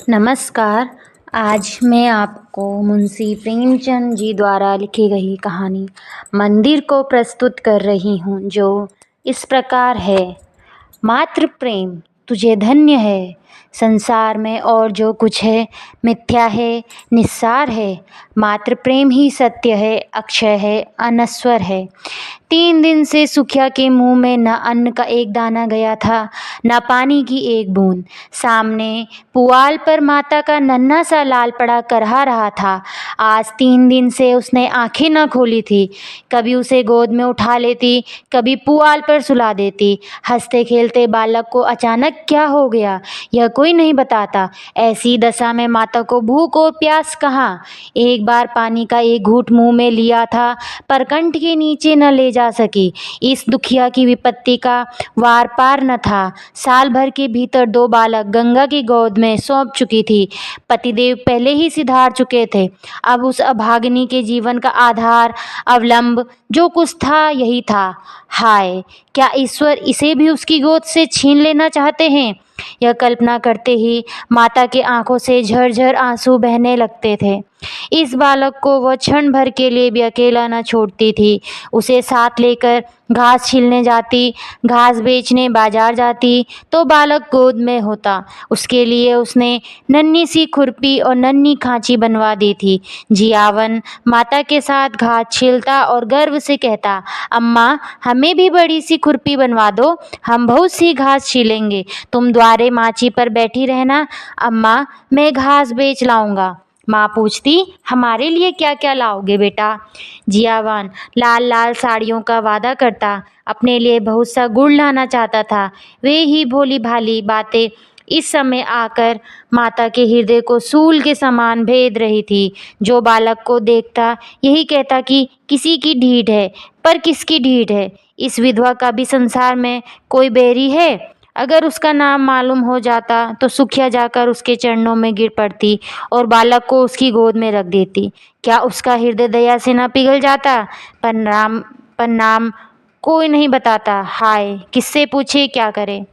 नमस्कार। आज मैं आपको मुंशी प्रेमचंद जी द्वारा लिखी गई कहानी मंदिर को प्रस्तुत कर रही हूँ, जो इस प्रकार है। मात्र प्रेम तुझे धन्य है, संसार में और जो कुछ है मिथ्या है, निस्सार है। मात्र प्रेम ही सत्य है, अक्षय है, अनश्वर है। 3 दिन से सुखिया के मुंह में न अन्न का एक दाना गया था, न पानी की एक बूंद। सामने पुआल पर माता का नन्हा सा लाल पड़ा करहा रहा था। आज 3 दिन से उसने आंखें न खोली थी। कभी उसे गोद में उठा लेती, कभी पुआल पर सुला देती। हंसते खेलते बालक को अचानक क्या हो गया, यह कोई नहीं बताता। ऐसी दशा में माता को भूख और प्यास कहाँ। एक बार पानी का एक घूंट मुंह में लिया था, पर कंठ के नीचे न ले जा सकी। इस दुखिया की विपत्ति का वार पार न था। साल भर के भीतर 2 बालक गंगा की गोद में सौंप चुकी थी। पतिदेव पहले ही सिधार चुके थे। अब उस अभागिनी के जीवन का आधार, अवलंब जो कुछ था, यही था। हाय, क्या ईश्वर इसे भी उसकी गोद से छीन लेना चाहते हैं। यह कल्पना करते ही माता के आंखों से झरझर आंसू बहने लगते थे। इस बालक को वह क्षण भर के लिए भी अकेला न छोड़ती थी। उसे साथ लेकर घास छीलने जाती, घास बेचने बाजार जाती, तो बालक गोद में होता। उसके लिए उसने नन्ही सी खुरपी और नन्ही खांची बनवा दी थी। जियावन माता के साथ घास छीलता और गर्व से कहता, अम्मा हमें भी बड़ी सी खुरपी बनवा दो, हम बहुत सी घास छीलेंगे। तुम द्वारे माची पर बैठी रहना, अम्मा मैं घास बेच लाऊंगा। माँ पूछती, हमारे लिए क्या क्या लाओगे बेटा। जियावान लाल लाल साड़ियों का वादा करता, अपने लिए बहुत सा गुड़ लाना चाहता था। वे ही भोली भाली बातें इस समय आकर माता के हृदय को सूल के समान भेद रही थी। जो बालक को देखता यही कहता कि किसी की ढीठ है, पर किसकी ढीठ है। इस विधवा का भी संसार में कोई बैरी है। अगर उसका नाम मालूम हो जाता तो सुखिया जाकर उसके चरणों में गिर पड़ती और बालक को उसकी गोद में रख देती। क्या उसका हृदय दया से न पिघल जाता। पर नाम कोई नहीं बताता। हाय, किससे पूछे, क्या करे।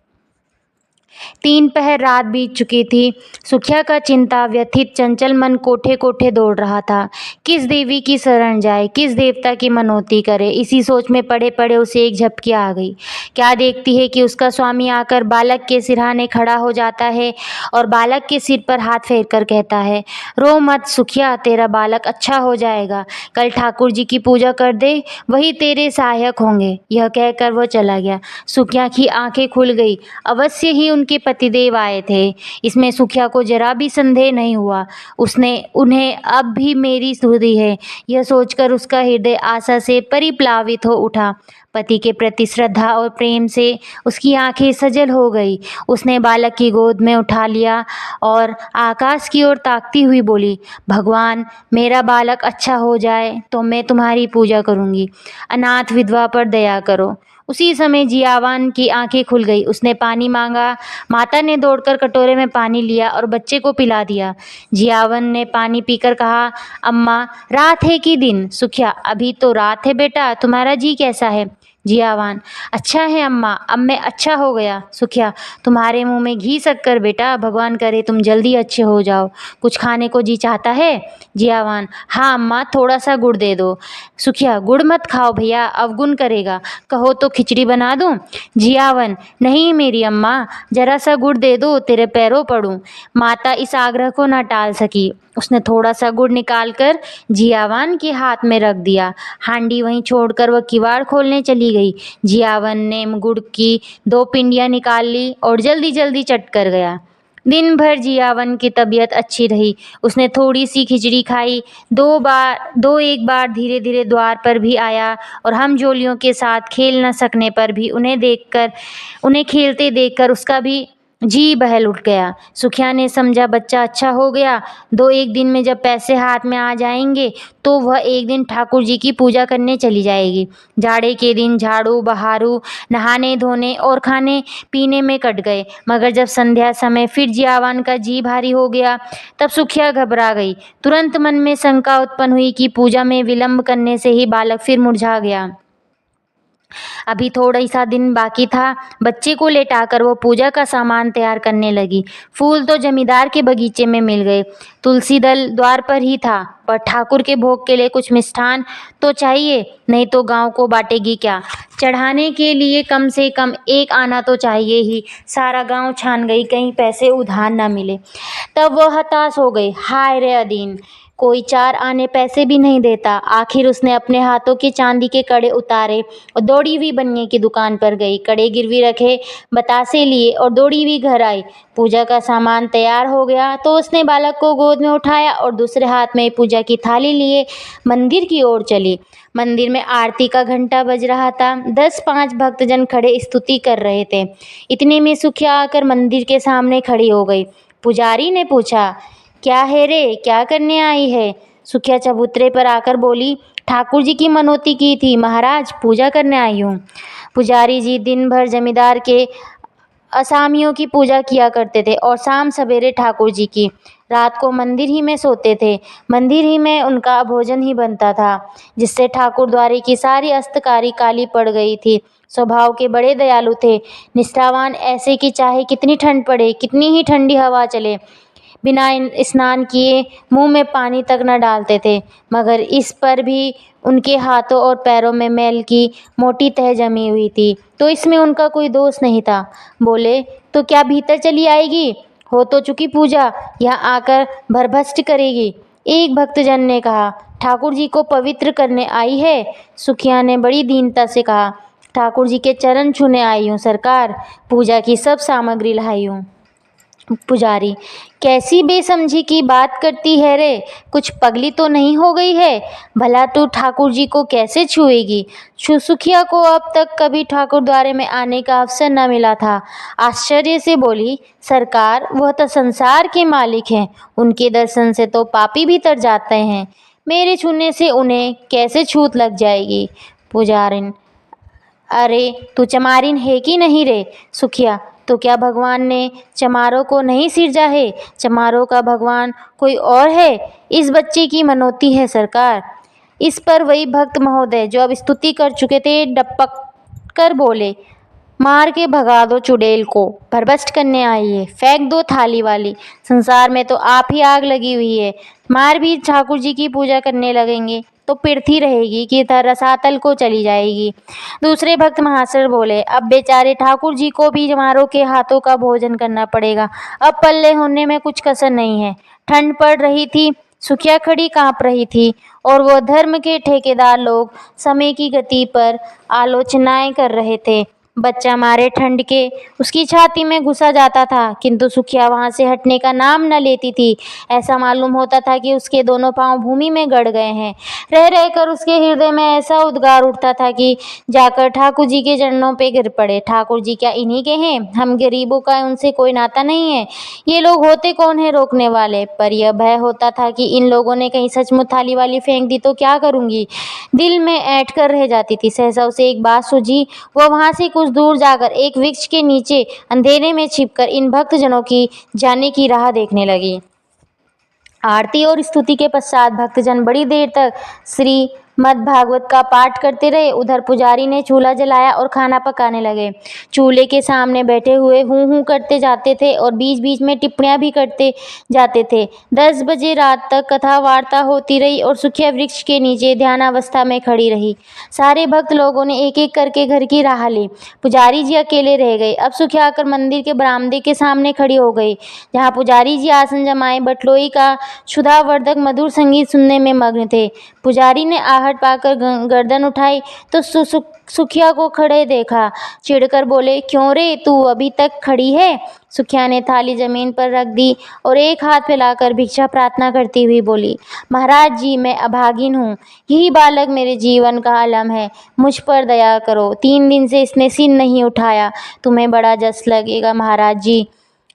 3 पहर रात बीत चुकी थी। सुखिया का चिंता व्यथित चंचल मन कोठे कोठे दौड़ रहा था। किस देवी की शरण जाए, किस देवता की मनौती करे। इसी सोच में पड़े पड़े उसे एक झपकी आ गई। क्या देखती है कि उसका स्वामी आकर बालक के सिरहाने खड़ा हो जाता है और बालक के सिर पर हाथ फेर कर कहता है, रो मत सुखिया, तेरा बालक अच्छा हो जाएगा। कल ठाकुर जी की पूजा कर दे, वही तेरे सहायक होंगे। यह कहकर वह चला गया। सुखिया की आंखें खुल गई। अवश्य ही उनके पतिदेव आए थे, इसमें सुखिया को जरा भी संदेह नहीं हुआ। उसने उन्हें अब भी मेरी सुधी है, यह सोचकर उसका हृदय आशा से परिप्लावित हो उठा। पति के प्रति श्रद्धा और प्रेम से उसकी आंखें सजल हो गई। उसने बालक की गोद में उठा लिया और आकाश की ओर ताकती हुई बोली, भगवान मेरा बालक अच्छा हो जाए तो मैं तुम्हारी पूजा करूंगी। अनाथ विधवा पर दया करो। उसी समय जियावान की आंखें खुल गई। उसने पानी मांगा। माता ने दौड़कर कटोरे में पानी लिया और बच्चे को पिला दिया। जियावन ने पानी पीकर कहा, अम्मा रात है कि दिन। सुखिया, अभी तो रात है बेटा, तुम्हारा जी कैसा है। जियावान, अच्छा है अम्मा, अब मैं अच्छा हो गया। सुखिया, तुम्हारे मुंह में घी शक्कर बेटा, भगवान करे तुम जल्दी अच्छे हो जाओ। कुछ खाने को जी चाहता है। जियावान, हाँ अम्मा, थोड़ा सा गुड़ दे दो। सुखिया, गुड़ मत खाओ भैया, अवगुण करेगा, कहो तो खिचड़ी बना दूं। जियावन, नहीं मेरी अम्मा, जरा सा गुड़ दे दो, तेरे पैरों पड़ूं। माता इस आग्रह को न टाल सकी। उसने थोड़ा सा गुड़ निकालकर जियावन के हाथ में रख दिया। हांडी वहीं छोड़कर वह किवाड़ खोलने चली गई। जियावन ने गुड़ की 2 पिंडियां निकाल ली और जल्दी जल्दी चट कर गया। दिन भर जियावन की तबीयत अच्छी रही। उसने थोड़ी सी खिचड़ी खाई। 1 बार धीरे धीरे द्वार पर भी आया और हम जोलियों के साथ खेल न सकने पर भी उन्हें खेलते देखकर उसका भी जी बहल उठ गया। सुखिया ने समझा बच्चा अच्छा हो गया। 2-1 दिन में जब पैसे हाथ में आ जाएंगे तो वह एक दिन ठाकुर जी की पूजा करने चली जाएगी। जाड़े के दिन झाड़ू बहारू, नहाने धोने और खाने पीने में कट गए। मगर जब संध्या समय फिर जियावन का जी भारी हो गया, तब सुखिया घबरा गई। तुरंत मन में शंका उत्पन्न हुई कि पूजा में विलंब करने से ही बालक फिर मुरझा गया। अभी थोड़ा ही सा दिन बाकी था। बच्चे को लेटाकर वो पूजा का सामान तैयार करने लगी। फूल तो जमींदार के बगीचे में मिल गए। तुलसी दल द्वार पर ही था, पर ठाकुर के भोग के लिए कुछ मिष्ठान तो चाहिए, नहीं तो गांव को बांटेगी क्या। चढ़ाने के लिए कम से कम एक आना तो चाहिए ही। सारा गांव छान गई, कहीं पैसे उधार न मिले। तब वह हताश हो गई। हाय रे अदीन, कोई 4 आने पैसे भी नहीं देता। आखिर उसने अपने हाथों के चांदी के कड़े उतारे और दौड़ी हुई बनिए की दुकान पर गई। कड़े गिरवी रखे, बतासे लिए और दौड़ी हुई घर आई। पूजा का सामान तैयार हो गया तो उसने बालक को गोद में उठाया और दूसरे हाथ में पूजा की थाली लिए मंदिर की ओर चली। मंदिर में आरती का घंटा बज रहा था। 10-5 भक्तजन खड़े स्तुति कर रहे थे। इतने में सुखिया आकर मंदिर के सामने खड़ी हो गई। पुजारी ने पूछा, क्या है रे, क्या करने आई है। सुखिया चबूतरे पर आकर बोली, ठाकुर जी की मनौती की थी महाराज, पूजा करने आई हूँ। पुजारी जी दिन भर जमींदार के असामियों की पूजा किया करते थे और शाम सवेरे ठाकुर जी की। रात को मंदिर ही में सोते थे। मंदिर ही में उनका भोजन ही बनता था, जिससे ठाकुर द्वारे की सारी अस्तकारी काली पड़ गई थी। स्वभाव के बड़े दयालु थे, निष्ठावान, ऐसे कि चाहे कितनी ठंड पड़े, कितनी ही ठंडी हवा चले, बिना स्नान किए मुंह में पानी तक न डालते थे। मगर इस पर भी उनके हाथों और पैरों में मैल की मोटी तह जमी हुई थी, तो इसमें उनका कोई दोष नहीं था। बोले, तो क्या भीतर चली आएगी, हो तो चुकी पूजा, यहाँ आकर भरभष्ट करेगी। एक भक्तजन ने कहा, ठाकुर जी को पवित्र करने आई है। सुखिया ने बड़ी दीनता से कहा, ठाकुर जी के चरण छूने आई हूँ सरकार, पूजा की सब सामग्री लाई हूँ। पुजारी, कैसी बेसमझी की बात करती है रे, कुछ पगली तो नहीं हो गई है। भला तू ठाकुर जी को कैसे छुएगी। सुखिया को अब तक कभी ठाकुर द्वारे में आने का अवसर न मिला था। आश्चर्य से बोली, सरकार, वह तो संसार के मालिक हैं, उनके दर्शन से तो पापी भी तर जाते हैं, मेरे छूने से उन्हें कैसे छूत लग जाएगी। पुजारिन, अरे तू चमारिन है कि नहीं रे। सुखिया, तो क्या भगवान ने चमारों को नहीं सिरजा है, चमारों का भगवान कोई और है। इस बच्चे की मनौती है सरकार। इस पर वही भक्त महोदय जो अब स्तुति कर चुके थे डपक कर बोले, मार के भगा दो चुड़ैल को, भरभष्ट करने आई है, फेंक दो थाली वाली, संसार में तो आप ही आग लगी हुई है। मार भी ठाकुर जी की पूजा करने लगेंगे तो पिरती रहेगी कि रसातल को चली जाएगी। दूसरे भक्त महाशय बोले, अब बेचारे ठाकुर जी को भी चमारों के हाथों का भोजन करना पड़ेगा, अब पल्ले होने में कुछ कसर नहीं है। ठंड पड़ रही थी, सुखिया खड़ी कांप रही थी और वो धर्म के ठेकेदार लोग समय की गति पर आलोचनाएं कर रहे थे। बच्चा मारे ठंड के उसकी छाती में घुसा जाता था, किंतु सुखिया वहां से हटने का नाम न लेती थी। ऐसा मालूम होता था कि उसके दोनों पांव भूमि में गड़ गए हैं। रह रहकर उसके हृदय में ऐसा उद्गार उठता था कि जाकर ठाकुर जी के चरणों पे गिर पड़े। ठाकुर जी क्या इन्हीं के हैं, हम गरीबों का उनसे कोई नाता नहीं है। ये लोग होते कौन है रोकने वाले। पर यह भय होता था कि इन लोगों ने कहीं सचमुच थाली वाली फेंक दी तो क्या करूंगी। दिल में ऐंठ कर रह जाती थी। सहसा उसे एक बात सूझी। वह वहां से कुछ दूर जाकर एक वृक्ष के नीचे अंधेरे में छिपकर इन भक्तजनों की जाने की राह देखने लगी। आरती और स्तुति के पश्चात भक्तजन बड़ी देर तक श्री मद्भागवत का पाठ करते रहे। उधर पुजारी ने चूल्हा जलाया और खाना पकाने लगे। चूल्हे के सामने बैठे हुए हूँ हूँ करते जाते थे और बीच बीच में टिप्पणियां भी करते जाते थे। 10 बजे रात तक कथा वार्ता होती रही और सुखिया वृक्ष के नीचे ध्यानावस्था में खड़ी रही। सारे भक्त लोगों ने एक एक करके घर की राह ली। पुजारी जी अकेले रह गए। अब सुखिया आकर मंदिर के बरामदे के सामने खड़ी हो गई, जहाँ पुजारी जी आसन जमाए बटलोई का क्षुधावर्धक मधुर संगीत सुनने में मग्न थे। पुजारी ने आहट पाकर गर्दन उठाई तो सुखिया को खड़े देखा। चिढ़कर बोले, क्यों रे, तू अभी तक खड़ी है। सुखिया ने थाली जमीन पर रख दी और एक हाथ फैलाकर भिक्षा प्रार्थना करती हुई बोली, महाराज जी, मैं अभागिन हूँ, यही बालक मेरे जीवन का अलम है, मुझ पर दया करो। 3 दिन से इसने सिर नहीं उठाया, तुम्हें बड़ा जस लगेगा महाराज जी।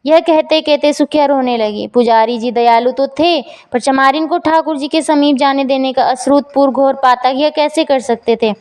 यह कहते कहते सुखिया रोने लगी। पुजारी जी दयालु तो थे, पर चमारिन को ठाकुर जी के समीप जाने देने का अश्रुतपूर्व घोर पातक यह कैसे कर सकते थे।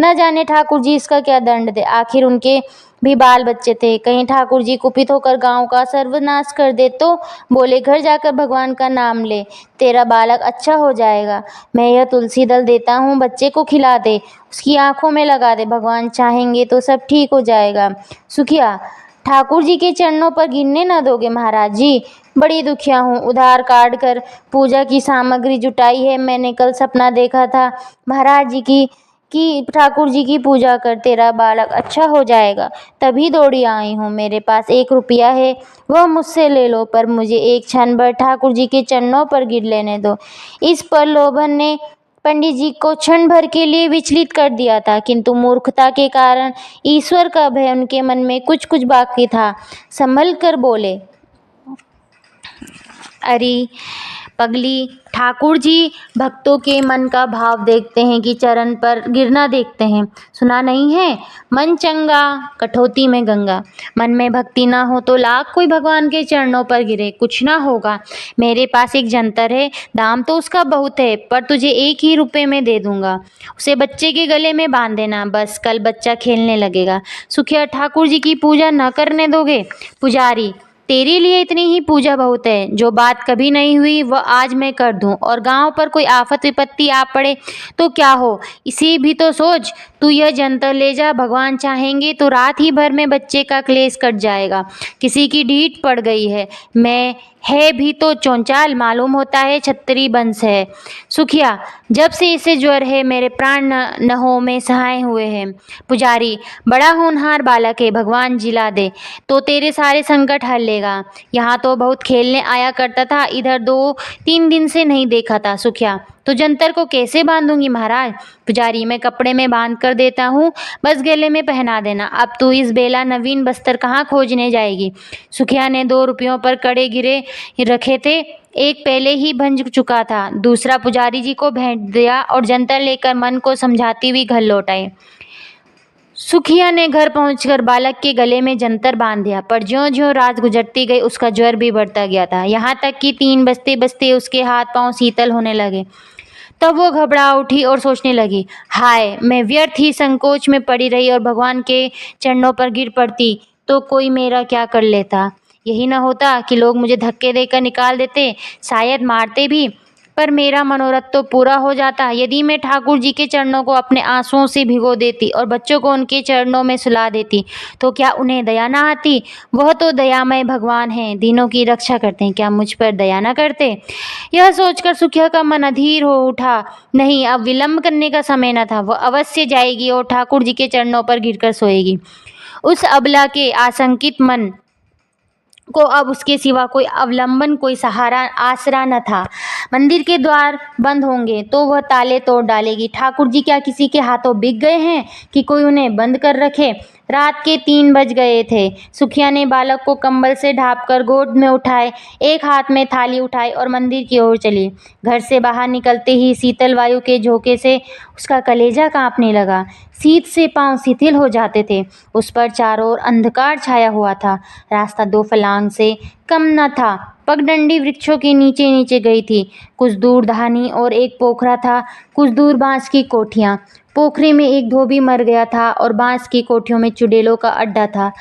न जाने ठाकुर जी इसका क्या दंड दे। आखिर उनके भी बाल बच्चे थे। कहीं ठाकुर जी कुपित होकर गांव का सर्वनाश कर दे तो बोले, घर जाकर भगवान का नाम ले, तेरा बालक अच्छा हो जाएगा। मैं यह तुलसी दल देता हूँ, बच्चे को खिला दे, उसकी आंखों में लगा दे, भगवान चाहेंगे तो सब ठीक हो जाएगा। सुखिया, ठाकुर जी के चरणों पर गिरने न दोगे महाराज जी? बड़ी दुखिया हूँ, उधार काट कर पूजा की सामग्री जुटाई है। मैंने कल सपना देखा था महाराज जी कि ठाकुर जी की पूजा कर, तेरा बालक अच्छा हो जाएगा, तभी दौड़ी आई हूँ। मेरे पास 1 रुपया है, वह मुझसे ले लो, पर मुझे एक क्षण भर ठाकुर जी के चरणों पर गिर लेने दो। इस प्रलोभन ने पंडित जी को क्षण भर के लिए विचलित कर दिया था, किंतु मूर्खता के कारण ईश्वर का भय उनके मन में कुछ कुछ बाकी था। संभल कर बोले, अरे पगली, ठाकुर जी भक्तों के मन का भाव देखते हैं कि चरण पर गिरना देखते हैं। सुना नहीं है, मन चंगा कठौती में गंगा। मन में भक्ति ना हो तो लाख कोई भगवान के चरणों पर गिरे, कुछ ना होगा। मेरे पास एक जंतर है, दाम तो उसका बहुत है, पर तुझे 1 ही रुपये में दे दूंगा। उसे बच्चे के गले में बांध देना, बस कल बच्चा खेलने लगेगा। सुखिया, ठाकुर जी की पूजा न करने दोगे? पुजारी, तेरे लिए इतनी ही पूजा बहुत है। जो बात कभी नहीं हुई वह आज मैं कर दूं, और गांव पर कोई आफत विपत्ति आ पड़े तो क्या हो, इसी भी तो सोच। तू यह जंतर ले जा, भगवान चाहेंगे तो रात ही भर में बच्चे का क्लेश कट जाएगा। किसी की ढीठ पड़ गई है है भी तो चौंचाल, मालूम होता है छतरी वंश है। सुखिया, जब से इसे ज्वर है मेरे प्राण नहों में सहाय हुए हैं। पुजारी, बड़ा होनहार बालक है, भगवान जिला दे तो तेरे सारे संकट हल लेगा। यहाँ तो बहुत खेलने आया करता था, इधर 2-3 दिन से नहीं देखा था। सुखिया, तो जंतर को कैसे बांधूंगी महाराज? पुजारी, मैं कपड़े में बांध कर देता हूँ, बस गले में पहना देना। अब तू इस बेला नवीन बस्तर कहाँ खोजने जाएगी? सुखिया ने 2 रुपयों पर कड़े गिरे रखे थे, एक पहले ही भंज चुका था, दूसरा पुजारी जी को भेंट दिया और जंतर लेकर मन को समझाती हुई घर लौट आए। सुखिया ने घर पहुंचकर बालक के गले में जंतर बांध दिया, पर ज्यों-ज्यों रात गुजरती गई उसका ज्वर भी बढ़ता गया था, यहाँ तक कि 3 बजते बजते उसके हाथ पांव शीतल होने लगे। तब वो घबरा उठी और सोचने लगी, हाय, मैं व्यर्थ ही संकोच में पड़ी रही और भगवान के चरणों पर गिर पड़ती तो कोई मेरा क्या कर लेता। यही न होता कि लोग मुझे धक्के देकर निकाल देते, शायद मारते भी, पर मेरा मनोरथ तो पूरा हो जाता। यदि मैं ठाकुर जी के चरणों को अपने आंसुओं से भिगो देती और बच्चों को उनके चरणों में सुला देती तो क्या उन्हें दया न आती? वह तो दयामय भगवान हैं, दीनों की रक्षा करते हैं, क्या मुझ पर दया न करते? यह सोचकर सुखिया का मन अधीर हो उठा। नहीं, अब विलंब करने का समय न था, वह अवश्य जाएगी और ठाकुर जी के चरणों पर गिरकर सोएगी। उस अबला के आशंकित मन को अब उसके सिवा कोई अवलंबन, कोई सहारा, आसरा न था। मंदिर के द्वार बंद होंगे तो वह ताले तोड़ डालेगी। ठाकुर जी क्या किसी के हाथों बिक गए हैं कि कोई उन्हें बंद कर रखे? रात के 3 बज गए थे। सुखिया ने बालक को कंबल से ढांपकर गोद में उठाए, एक हाथ में थाली उठाई और मंदिर की ओर चली। घर से बाहर निकलते ही शीतल वायु के झोंके से उसका कलेजा कांपने लगा, शीत से पांव शिथिल हो जाते थे। उस पर चारों ओर अंधकार छाया हुआ था, रास्ता 2 फलांग से कम न था। पगडंडी वृक्षों के नीचे नीचे गई थी। कुछ दूर धानी और एक पोखरा था, कुछ दूर बांस की कोठियां। पोखरे में एक धोबी मर गया था और बांस की कोठियों में चुड़ैलों का अड्डा था।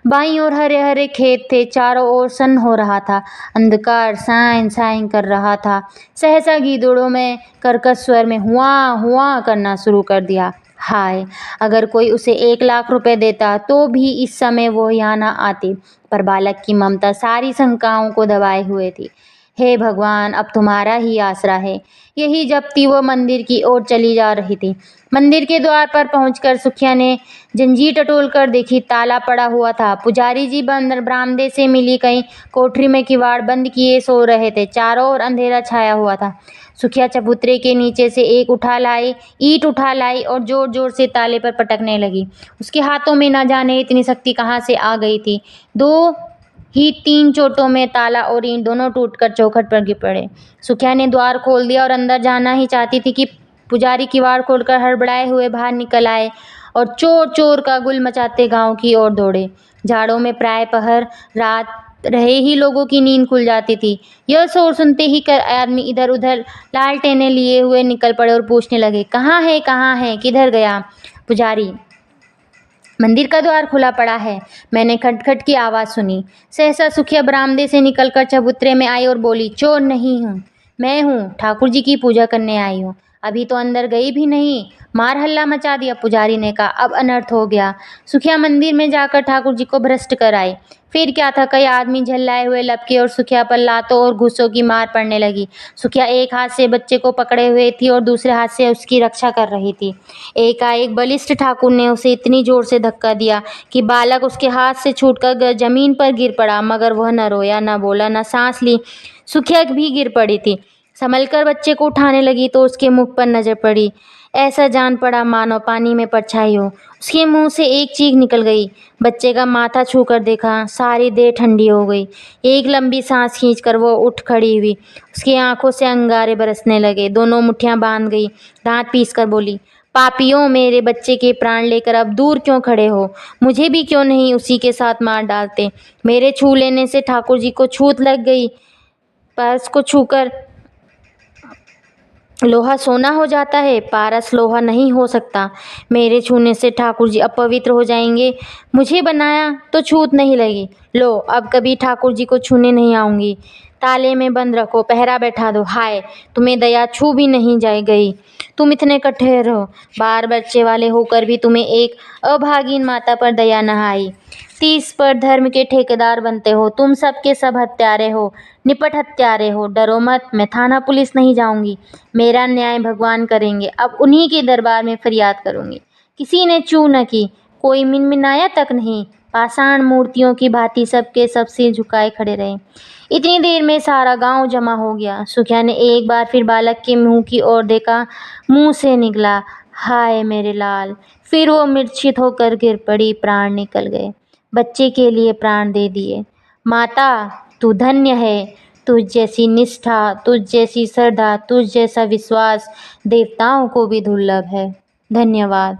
बाईं ओर हरे हरे खेत थे, चारों ओर सन हो रहा था, अंधकार साइन साइन कर रहा था। सहसा गीदड़ों में कर्कश स्वर में हुआ हुआ करना शुरू कर दिया। हाय, अगर कोई उसे 1 लाख रुपए देता तो भी इस समय वो यहाँ न आती, पर बालक की ममता सारी शंकाओं को दबाए हुए थी। हे भगवान, अब तुम्हारा ही आसरा है। यही जपती वो मंदिर की ओर चली जा रही थी। मंदिर के द्वार पर पहुंचकर सुखिया ने जंजीर टटोल कर देखी, ताला पड़ा हुआ था। पुजारी जी बरामदे से मिली कई कोठरी में किवाड़ बंद किए सो रहे थे। चारों ओर अंधेरा छाया हुआ था। सुखिया चबूतरे के नीचे से ईंट उठा लाई और जोर जोर से ताले पर पटकने लगी। उसके हाथों में न जाने इतनी शक्ति कहाँ से आ गई थी। 2 ही 3 चोटों में ताला और ईंट दोनों टूटकर चौखट पर गिर पड़े। सुखिया ने द्वार खोल दिया और अंदर जाना ही चाहती थी कि पुजारी किवाड़ खोलकर हड़बड़ाए हुए बाहर निकल आए और चोर चोर का गुल मचाते गांव की ओर दौड़े। झाड़ों में प्राय पहर रात रहे ही लोगों की नींद खुल जाती थी। यह शोर सुनते ही आदमी इधर उधर लालटेनें लिए हुए निकल पड़े और पूछने लगे, कहाँ है, किधर गया? पुजारी, मंदिर का द्वार खुला पड़ा है। मैंने खटखट की आवाज़ सुनी। सहसा सुखिया बरामदे से निकलकर चबूतरे में आई और बोली, चोर नहीं हूँ, मैं हूँ, ठाकुर जी की पूजा करने आई हूँ। अभी तो अंदर गई भी नहीं। मार हल्ला मचा दिया। पुजारी ने कहा, अब अनर्थ हो गया। सुखिया मंदिर में जाकर ठाकुर जी को भ्रष्ट कर आई। फिर क्या था, कई आदमी झल्लाए हुए लपके और सुखिया पर लातों और घूंसों की मार पड़ने लगी। सुखिया एक हाथ से बच्चे को पकड़े हुए थी और दूसरे हाथ से उसकी रक्षा कर रही थी। एकाएक बलिष्ठ ठाकुर ने उसे इतनी जोर से धक्का दिया कि बालक उसके हाथ से छूटकर जमीन पर गिर पड़ा, मगर वह न रोया, न बोला, न सांस ली। सुखिया भी गिर पड़ी थी। संभलकर बच्चे को उठाने लगी तो उसके मुख पर नजर पड़ी। ऐसा जान पड़ा मानो पानी में परछाई हो। उसके मुंह से एक चीख निकल गई। बच्चे का माथा छूकर देखा, सारी देह ठंडी हो गई। एक लंबी सांस खींचकर वो उठ खड़ी हुई। उसकी आंखों से अंगारे बरसने लगे। दोनों मुट्ठियां बांध गई। दांत पीसकर बोली, पापियों, मेरे बच्चे के प्राण लेकर अब दूर क्यों खड़े हो? मुझे भी क्यों नहीं उसी के साथ मार डालते? मेरे छू लेने से ठाकुर जी को छूत लग गई। पारस को छूकर लोहा सोना हो जाता है, पारस लोहा नहीं हो सकता। मेरे छूने से ठाकुर जी अपवित्र हो जाएंगे। मुझे बनाया तो छूत नहीं लगी। लो, अब कभी ठाकुर जी को छूने नहीं आऊंगी। ताले में बंद रखो, पहरा बैठा दो। हाय, तुम्हें दया छू भी नहीं जाए गई। तुम इतने कठोर हो, बार बच्चे वाले होकर भी तुम्हें एक अभागीन माता पर दया न आई। 30 पर धर्म के ठेकेदार बनते हो। तुम सब के सब हत्यारे हो, निपट हत्यारे हो। डरो मत, मैं थाना पुलिस नहीं जाऊंगी। मेरा न्याय भगवान करेंगे। अब उन्हीं के दरबार में फरियाद करूंगी। किसी ने चू न की, कोई मिनमिनाया तक नहीं। पाषाण मूर्तियों की भांति सबके सब सिर झुकाए खड़े रहे। इतनी देर में सारा गांव जमा हो गया। सुखिया ने एक बार फिर बालक के मुंह की ओर देखा। मुंह से निकला, हाय मेरे लाल। फिर वो मूर्छित होकर गिर पड़ी। प्राण निकल गए। बच्चे के लिए प्राण दे दिए। माता, तू धन्य है। तुझ जैसी निष्ठा, तुझ जैसी श्रद्धा, तुझ जैसा विश्वास देवताओं को भी दुर्लभ है। धन्यवाद।